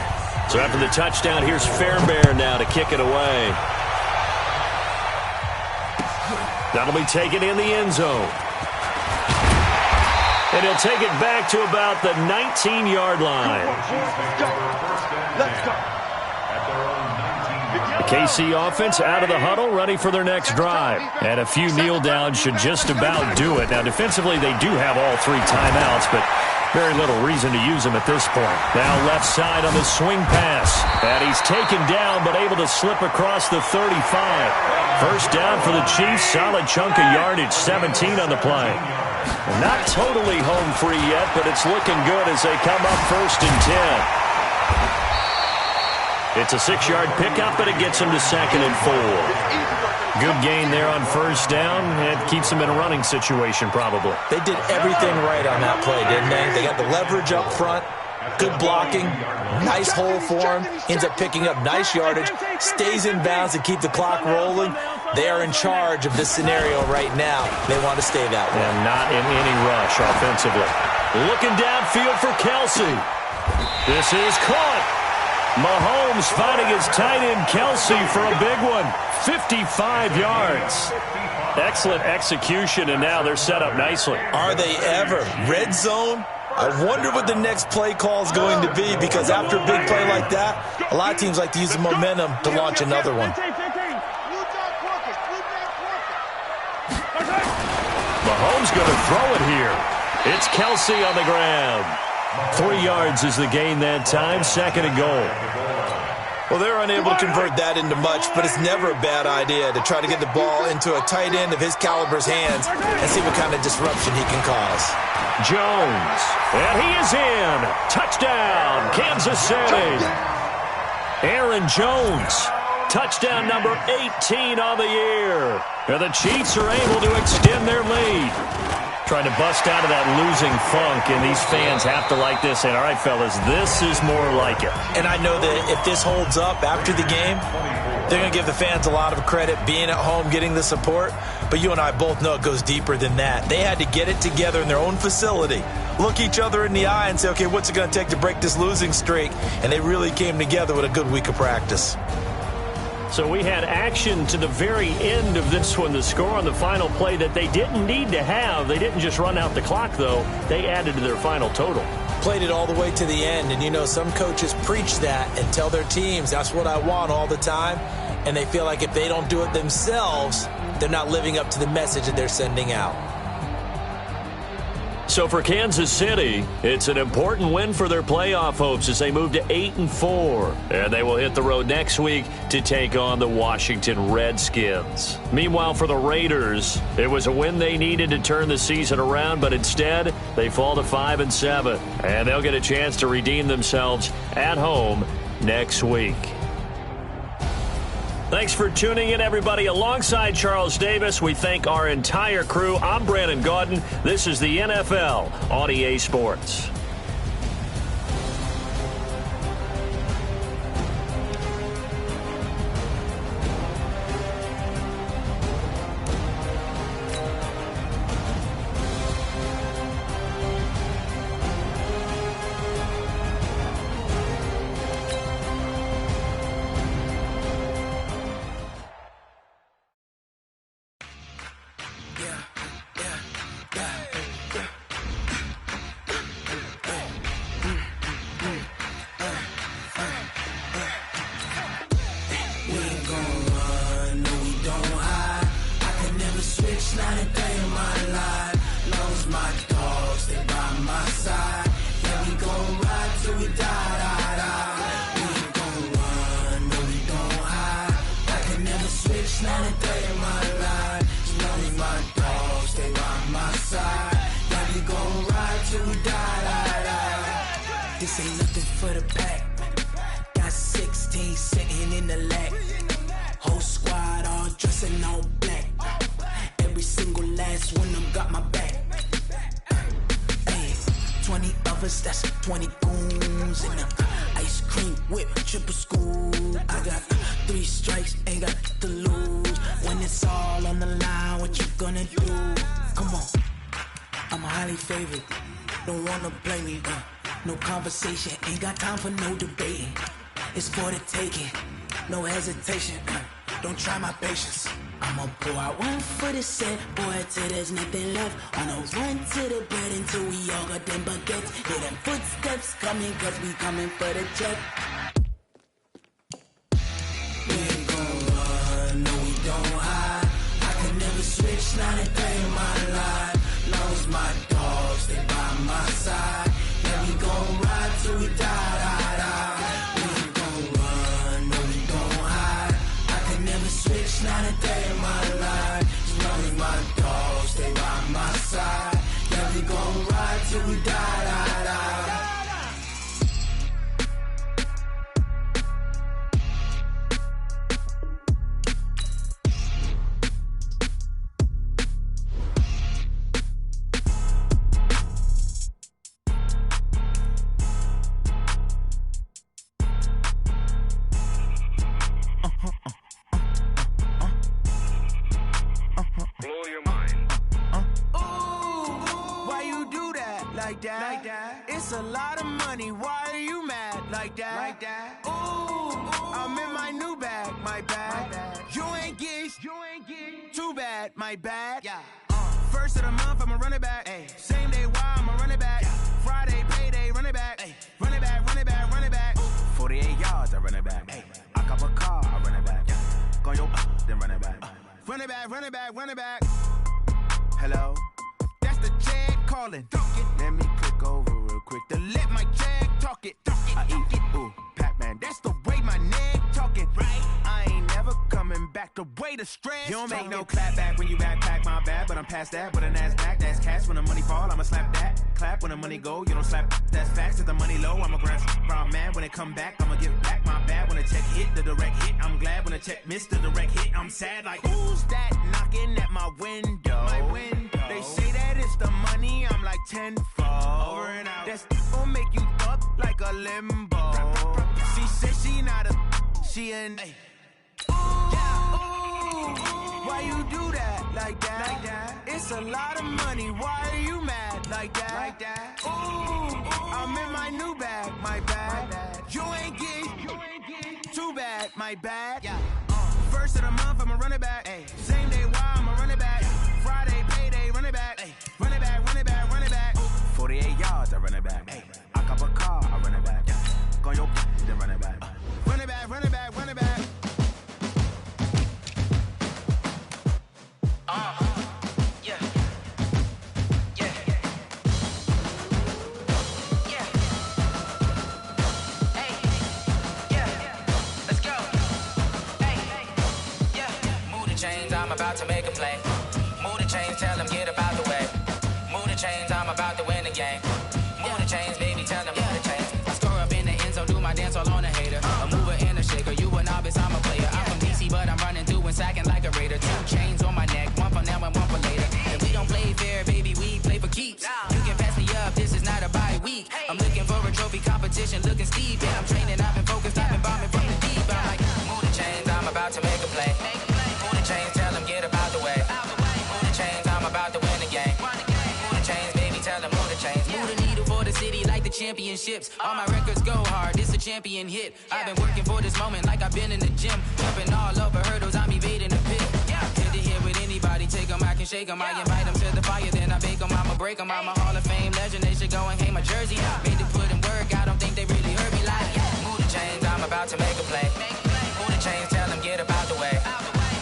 S3: So after the touchdown, here's Fairbairn now to kick it away. That'll be taken in the end zone. And he'll take it back to about the 19-yard line.
S5: Let's go.
S3: The KC offense out of the huddle, ready for their next drive. And a few kneel downs should just about do it. Now, defensively, they do have all 3 timeouts, but very little reason to use them at this point. Now left side on the swing pass. And he's taken down, but able to slip across the 35. First down for the Chiefs. Solid chunk of yardage, 17 on the play. Not totally home free yet, but it's looking good as they come up 1st and 10. It's a 6-yard pickup, but it gets him to 2nd and 4. Good gain there on 1st down. It keeps him in a running situation, probably.
S4: They did everything right on that play, didn't they? They got the leverage up front, good blocking, nice hole for him, ends up picking up nice yardage, stays in bounds to keep the clock rolling. They are in charge of this scenario right now. They want to stay that way.
S3: And not in any rush offensively. Looking downfield for Kelsey. This is caught. Mahomes finding his tight end Kelsey for a big one. 55 yards. Excellent execution, and now they're set up nicely.
S4: Are they ever? Red zone? I wonder what the next play call is going to be, because after a big play like that, a lot of teams like to use the momentum to launch another one.
S3: Mahomes going to throw it here. It's Kelsey on the ground. 3 yards is the gain that time, 2nd and goal.
S4: Well, they're unable to convert that into much, but it's never a bad idea to try to get the ball into a tight end of his caliber's hands and see what kind of disruption he can cause.
S3: Jones, and he is in. Touchdown, Kansas City. Aaron Jones, touchdown number 18 on the year. And the Chiefs are able to extend their lead. Trying to bust out of that losing funk, and these fans have to like this. And all right, fellas, this is more like it.
S4: And I know that if this holds up after the game, they're going to give the fans a lot of credit being at home, getting the support. But you and I both know it goes deeper than that. They had to get it together in their own facility, look each other in the eye and say, okay, what's it going to take to break this losing streak? And they really came together with a good week of practice.
S3: So we had action to the very end of this one. The score on the final play that they didn't need to have. They didn't just run out the clock, though. They added to their final total.
S4: Played it all the way to the end. And, you know, some coaches preach that and tell their teams, that's what I want all the time. And they feel like if they don't do it themselves, they're not living up to the message that they're sending out.
S3: So for Kansas City, it's an important win for their playoff hopes as they move to 8-4. And they will hit the road next week to take on the Washington Redskins. Meanwhile, for the Raiders, it was a win they needed to turn the season around, but instead they fall to 5-7. And they'll get a chance to redeem themselves at home next week. Thanks for tuning in, everybody. Alongside Charles Davis, we thank our entire crew. I'm Brandon Gaudin. This is the NFL on EA Sports.
S9: This ain't nothing for the pack. Got 16 sitting in the lap. Whole squad all dressing all black. Every single last one of them got my back. Hey, 20 of us, that's 20 goons in them. Ice cream whip, triple school. I got 3 strikes, ain't got to lose. When it's all on the line, what you gonna do? Come on, I'm highly favored. Don't wanna play me, no conversation, ain't got time for no debating. It's for the taking, no hesitation. Don't try my patience. I'ma pour out one for the set, boy, till there's nothing left. On a run to the bread until we all got them baguettes. Hear them footsteps coming, cause we coming for the check. We ain't gon' run, no we don't hide. I can never switch, not a day in my life. Long as my dogs, they by my side. Yeah, we gon' ride till we die. We ain't gon' run, no we don't hide. I can never switch, not a day in my life. As long as my dogs, they by my side. Yeah, we gon' ride till we die. Like that. It's a lot of money. Why are you mad like that? Ooh, I'm in my new bag, my bag. You ain't get too bad, my bad. Yeah. First of the month, I'ma run it back. Ay. Same day, why I'ma run it back. Yeah. Friday, payday, run it back. Ay. Run it back, run it back, run it back. Ooh. 48 yards, I run it back. Ay. I cop a car, I run it back. Yeah. Go yo, then run it back. Run it back, run it back, run it back. Hello? That's the Chad calling. Let me click over real quick. The lip
S10: the stress. You don't make no clap back when you backpack, my bad. But I'm past that with a NASDAQ, that's cash. When the money fall, I'ma slap that. Clap when the money go, you don't slap. That's facts. If the money low, I'ma grab brown man. When it come back, I'ma give back my bad. When the check hit, the direct hit, I'm glad. When the check missed, the direct hit, I'm sad. Like, who's that knocking at my window? They say that it's the money, I'm like tenfold. Over and out. That's gon' make you fuck like a limbo. She said she not a, she an. Ooh, why you do that like that? It's a lot of money, why are you mad like that? Ooh, I'm in my new bag, my bad. You ain't get too bad, my bad. First of the month, I'ma run it back. Same day, why I'ma run it back. Friday, payday, run it back. Run it back, run it back, run it back. 48 yards, I run it back. I cop a car, I run it back. Go your then run it back. Run it back, run it back, run it back. Yeah. Yeah. Yeah. Hey. Yeah. Let's go. Hey. Yeah. Move the chains, I'm about to make a play. Move the chains, tell them get up out the way. Move the chains, I'm about to win the game. Move the chains, baby, tell them move the chains. I score up in the end zone, do my dance all on a hater. A mover and a shaker, you a novice, I'm a player. I'm from DC, but I'm running through and sacking like a raider. 2 chains on my neck, one for now and one for later. And we don't play fair, baby, we play for keeps. You can pass me up, this is not a bye week. I'm looking for a trophy competition, looking steep. Yeah, I'm training, I've been focused, I've been bombing from the deep. I'm like, move the chains, I'm about to make a play. Move the chains, tell them get up out the way. Move the chains, I'm about to win the game. Move the chains, baby, tell them move the chains. Move the needle for the city like the championships. All my records go hard, this a champion hit. I've been working for this moment like I've been in the gym. Jumping all over hurdles, I'm evading the pit. Hit to hit with anybody, take them, I can shake them. I invite them to the fire, then I bake them, I'ma break them. I'm a Hall of Fame legend, they should go and hang my jersey. Made to put in work, I don't think they really heard me like, move the chains, I'm about to make a play. Move the chains, tell them get up out the way.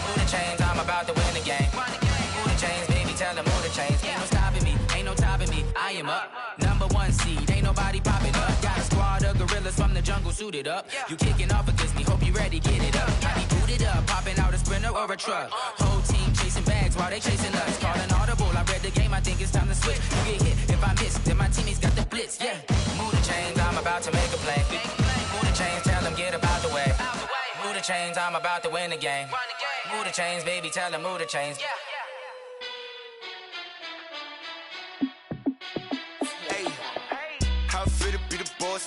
S10: Move the chains, I'm about to win the game. Move the chains, baby, tell them move the chains. Ain't no stopping me, ain't no topping me, I am up. Number 1 seed, ain't nobody popping up. Got a squad of gorillas from the jungle suited up. You kicking off against me, hope you ready, get it up. I be booted up, popping out a Sprinter or a truck. Whole team chasing bags while they chasing us. Calling audible, I read the game, I think it's time to switch. You get hit, if I miss, then my teammates got the blitz, yeah. Move the chains, I'm about to make a play. Move the chains, tell them get up out the way. Move the chains, I'm about to win the game. Move the chains, baby, tell them move the chains.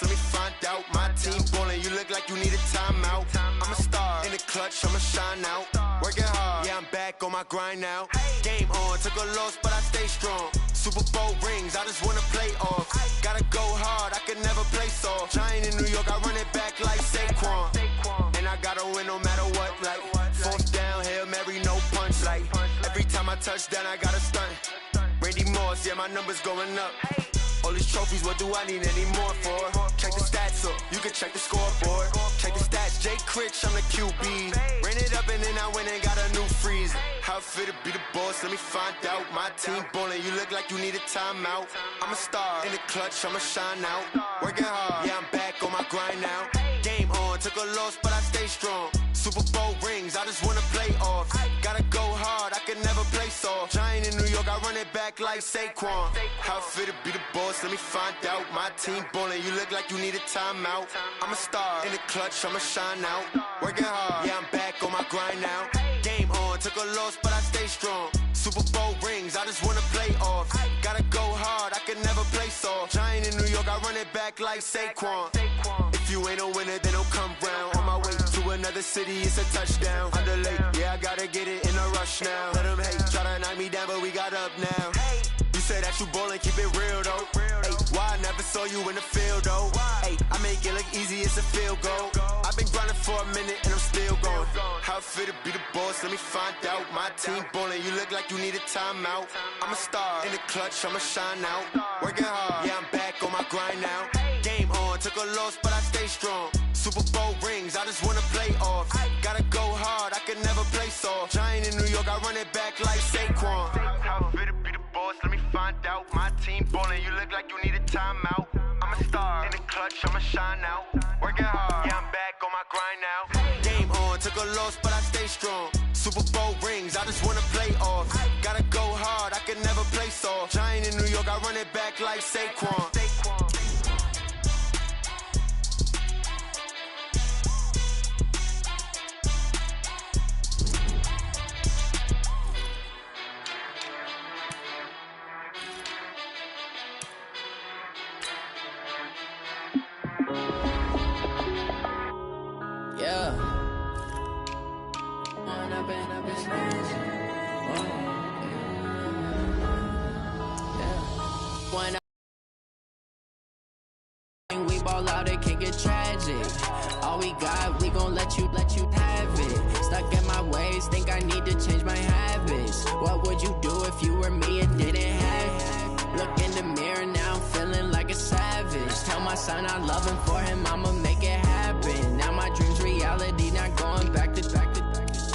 S11: Let me find out. My team ballin', you look like you need a timeout. I'm a star in the clutch, I'ma shine out. Working hard, yeah, I'm back on my grind now. Game on, took a loss, but I stay strong. Super Bowl rings, I just wanna play off. Gotta go hard, I can never play soft. Giant in New York, I run it back like Saquon. And I gotta win no matter what, like fourth down, Hail Mary, no punch. Like every time I touch down, I gotta stunt. Randy Moss, yeah, my numbers going up. All these trophies, what do I need any more for? Check the stats up, you can check the scoreboard. Check the stats, Jay Critch, I'm the QB. Ran it up and then I went and got a new freeze. How it feel to be the boss, let me find out. My team ballin', you look like you need a timeout. I'm a star in the clutch, I'ma shine out. Working hard, yeah, I'm back on my grind now. Game on, took a loss, but I stay strong. Super Bowl rings, I just wanna play off. Gotta go hard, I can never play soft. Giant in New York, I run it back like Saquon. How it feel to be the boss, let me find out. My team ballin', you look like you need a timeout. I'm a star in the clutch, I'ma shine out. Working hard, yeah, I'm back on my grind now. Game on, took a loss, but I stay strong. Super Bowl rings, I just wanna play off. Gotta go hard, I can never play soft. Giant in New York, I run it back like Saquon. If you ain't a winner, then don't come round. On my way to another city, it's a touchdown. Under late, yeah, I gotta get it in a rush now. Let them hate, try to knock me down, but we got up now. You say that you ballin', keep it real though. Ay, why I never saw you in the field though? Ay, I make it look easy, it's a field goal. I've been grinding for a minute and I'm still going. How it feel to be the boss, let me find out. My team ballin', you look like you need a timeout. I'm a star in the clutch, I'ma shine out. Working hard, yeah, I'm back on my grind now. Game on, took a loss, but I stay strong. Super Bowl rings, I just wanna play off. Gotta go hard, I can never play soft. Giant in New York, I run it back like Saquon. How it feel to be the boss, let me find out. My team ballin', you look like you need a timeout. I'm a star in the clutch, I'ma shine out. Working hard, yeah, I'm back on my grind now. Game on, took a loss, but I stay strong. Super Bowl rings, I just wanna play off. Gotta go hard, I can never play soft. Giant in New York, I run it back like Saquon.
S12: We ball out, it can get tragic. All we got, we gon' let you have it. Stuck in my ways, think I need to change my habits. What would you do if you were me and didn't have it? Look in the mirror now, I'm feeling like a savage. Tell my son I love him, for him I'ma make it happen. Now my dream's reality, not going back to.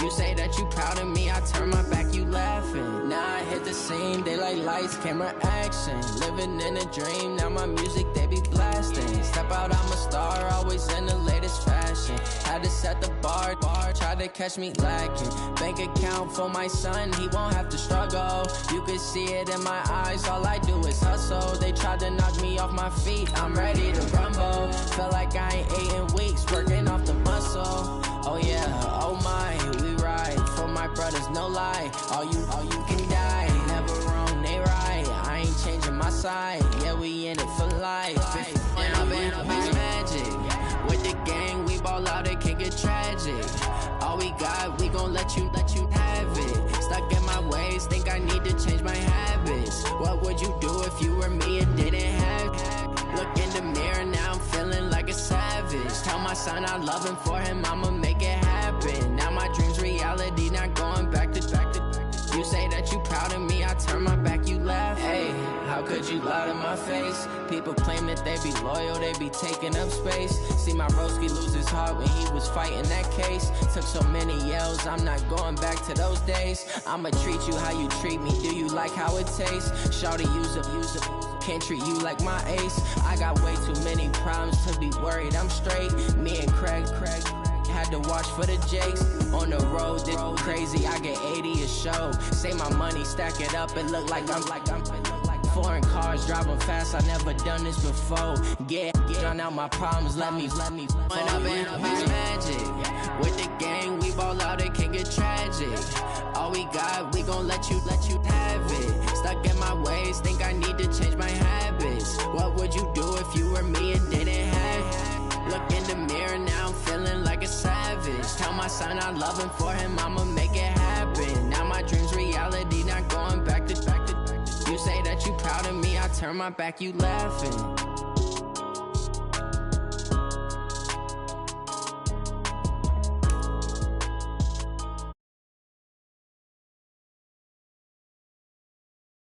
S12: You say that you proud of me, I turn my back, you laughing. Now I hit the scene, daylight lights, camera action. Living in a dream, now my music, they be blasting. Step out, I'm a star, always in the latest fashion. Had to set the bar, try to catch me lacking. Bank account for my son, he won't have to struggle. You can see it in my eyes, all I do is hustle. They tried to knock me off my feet, I'm ready to rumble. Felt like I ain't ate in weeks, working off the muscle. Oh yeah, oh my, we ride for my brothers, no lie. All you can die, never wrong, they right. I ain't changing my side, yeah, we in it for life. And I've been magic. With the gang, we ball out, it can get tragic. All we got, we gon' let you have it. Stuck in my ways, think I need to change my habits. What would you do if you were me and didn't have it? Look in the mirror, now I'm feeling like a savage. Tell my son I love him, for him I'ma make it happen. Now my dream's reality, not going back to. You say that you proud of me, I turn my back, you laugh. Hey, how could you lie to my face? People claim that they be loyal, they be taking up space. See my broski lose his heart when he was fighting that case. Took so many yells, I'm not going back to those days. I'ma treat you how you treat me, do you like how it tastes? Shawty, use it. Can't treat you like my ace. I got way too many problems to be worried, I'm straight. Me and Craig had to watch for the Jakes. On the road, this crazy, I get 80 a show. Say my money, stack it up, it look like I'm foreign cars, driving fast, I never done this before. Get drown out my problems, let me When I've been magic. With the gang, we ball out, it can get tragic. All we got, we gon' let you have it. Stuck in my ways, think I need to change my habits. What would you do if you were me and didn't have it? Look in the mirror, now I'm feeling like a savage. Tell my son I love him, for him I'ma make it happen. Now my dream's reality, not going back to. You say that you proud of me, I turn my back, you laughing.